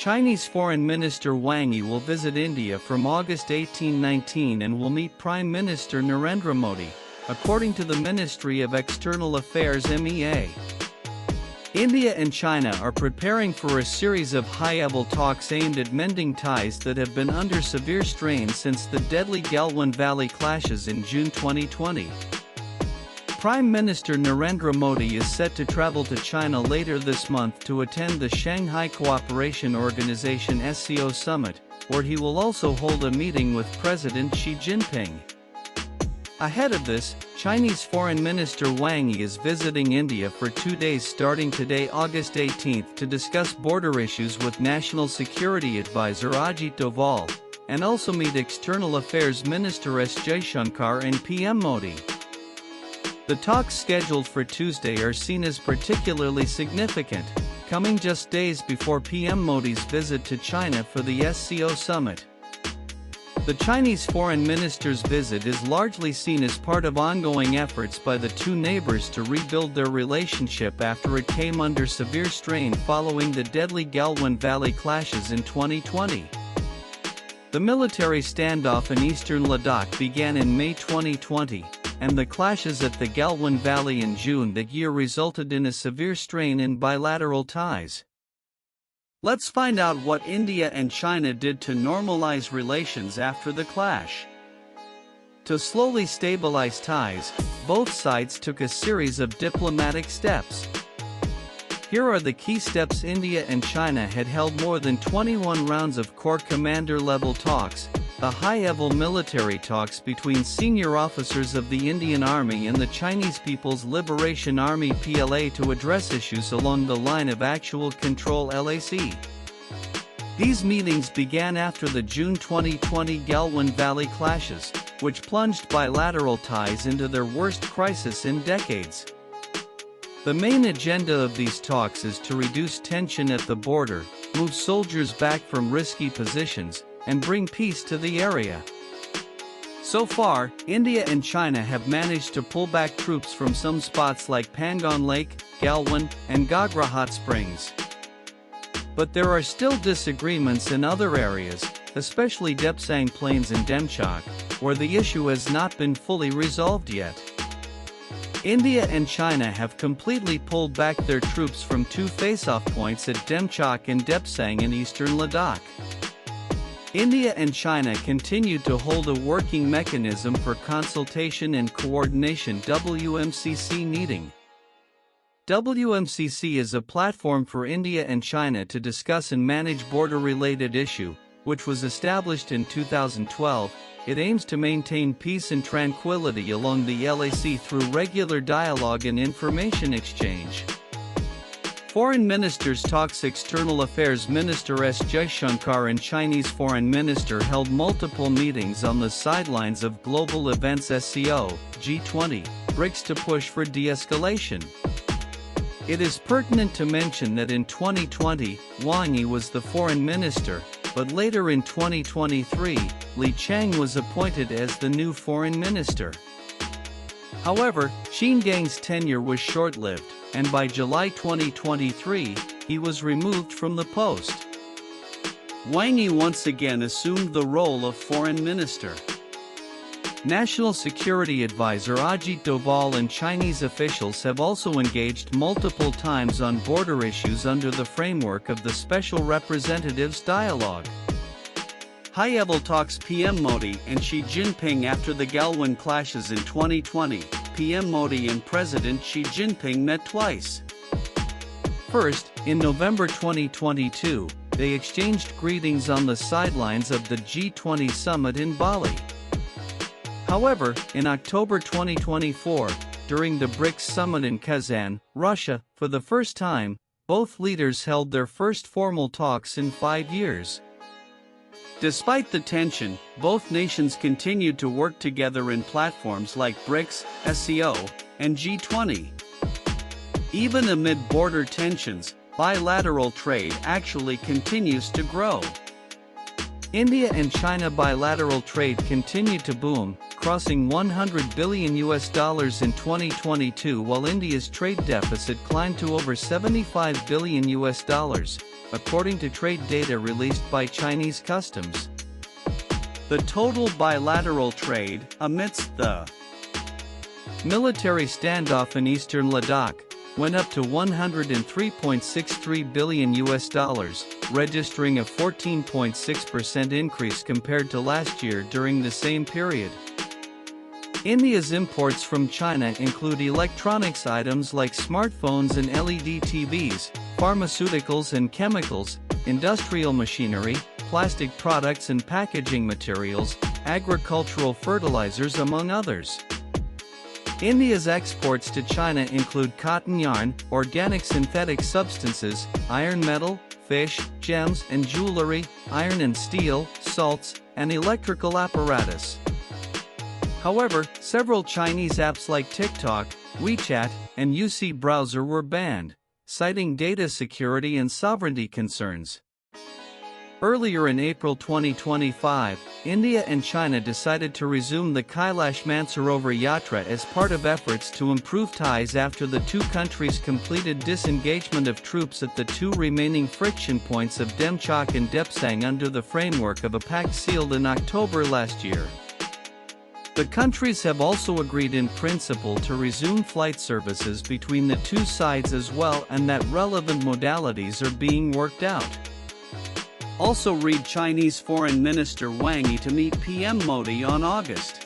Chinese Foreign Minister Wang Yi will visit India from August 18-19 and will meet Prime Minister Narendra Modi, according to the Ministry of External Affairs (MEA). India and China are preparing for a series of high-level talks aimed at mending ties that have been under severe strain since the deadly Galwan Valley clashes in June 2020. Prime Minister Narendra Modi is set to travel to China later this month to attend the Shanghai Cooperation Organization (SCO) summit, where he will also hold a meeting with President Xi Jinping. Ahead of this, Chinese Foreign Minister Wang Yi is visiting India for 2 days starting today, August 18, to discuss border issues with National Security Advisor Ajit Doval, and also meet External Affairs Minister S. Jaishankar and PM Modi. The talks scheduled for Tuesday are seen as particularly significant, coming just days before PM Modi's visit to China for the SCO summit. The Chinese foreign minister's visit is largely seen as part of ongoing efforts by the two neighbors to rebuild their relationship after it came under severe strain following the deadly Galwan Valley clashes in 2020. The military standoff in eastern Ladakh began in May 2020, and the clashes at the Galwan Valley in June that year resulted in a severe strain in bilateral ties. Let's find out what India and China did to normalize relations after the clash. To slowly stabilize ties, both sides took a series of diplomatic steps. Here are the key steps. India and China had held more than 21 rounds of Corps Commander-level talks, the high-level military talks between senior officers of the Indian Army and the Chinese People's Liberation Army (PLA) to address issues along the line of actual control (LAC). These meetings began after the June 2020 Galwan Valley clashes, which plunged bilateral ties into their worst crisis in decades. The main agenda of these talks is to reduce tension at the border, move soldiers back from risky positions, and bring peace to the area. So far, India and China have managed to pull back troops from some spots like Pangon Lake, Galwan, and Gagra Hot Springs. But there are still disagreements in other areas, especially Depsang Plains and Demchok, where the issue has not been fully resolved yet. India and China have completely pulled back their troops from two face-off points at Demchok and Depsang in eastern Ladakh. India and China continue to hold a working mechanism for consultation and coordination (WMCC) meeting. WMCC is a platform for India and China to discuss and manage border-related issue, which was established in 2012. It aims to maintain peace and tranquility along the LAC through regular dialogue and information exchange. Foreign Ministers talks. External Affairs Minister S. Jaishankar and Chinese Foreign Minister held multiple meetings on the sidelines of global events SCO, G20, BRICS to push for de-escalation. It is pertinent to mention that in 2020, Wang Yi was the foreign minister, but later in 2023, Li Chang was appointed as the new foreign minister. However, Qin Gang's tenure was short-lived, and by July 2023, he was removed from the post. Wang Yi once again assumed the role of foreign minister. National Security Advisor Ajit Doval and Chinese officials have also engaged multiple times on border issues under the framework of the Special Representatives Dialogue. High-level talks. PM Modi and Xi Jinping. After the Galwan clashes in 2020, PM Modi and President Xi Jinping met twice. First, in November 2022, they exchanged greetings on the sidelines of the G20 summit in Bali. However, in October 2024, during the BRICS summit in Kazan, Russia, for the first time, both leaders held their first formal talks in 5 years. Despite the tension, both nations continued to work together in platforms like BRICS, SCO, and G20. Even amid border tensions, bilateral trade actually continues to grow. India and China bilateral trade continued to boom, crossing $100 billion in 2022, while India's trade deficit climbed to over $75 billion. according to trade data released by Chinese customs. The total bilateral trade, amidst the military standoff in eastern Ladakh, went up to $103.63 billion, registering a 14.6% increase compared to last year during the same period. India's imports from China include electronics items like smartphones and LED TVs, pharmaceuticals and chemicals, industrial machinery, plastic products and packaging materials, agricultural fertilizers, among others. India's exports to China include cotton yarn, organic synthetic substances, iron metal, fish, gems and jewelry, iron and steel, salts, and electrical apparatus. However, several Chinese apps like TikTok, WeChat, and UC Browser were banned, citing data security and sovereignty concerns. Earlier in April 2025, India and China decided to resume the Kailash Mansarovar Yatra as part of efforts to improve ties after the two countries completed disengagement of troops at the two remaining friction points of Demchok and Depsang under the framework of a pact sealed in October last year. The countries have also agreed in principle to resume flight services between the two sides as well, and that relevant modalities are being worked out. Also read Chinese Foreign Minister Wang Yi to meet PM Modi on August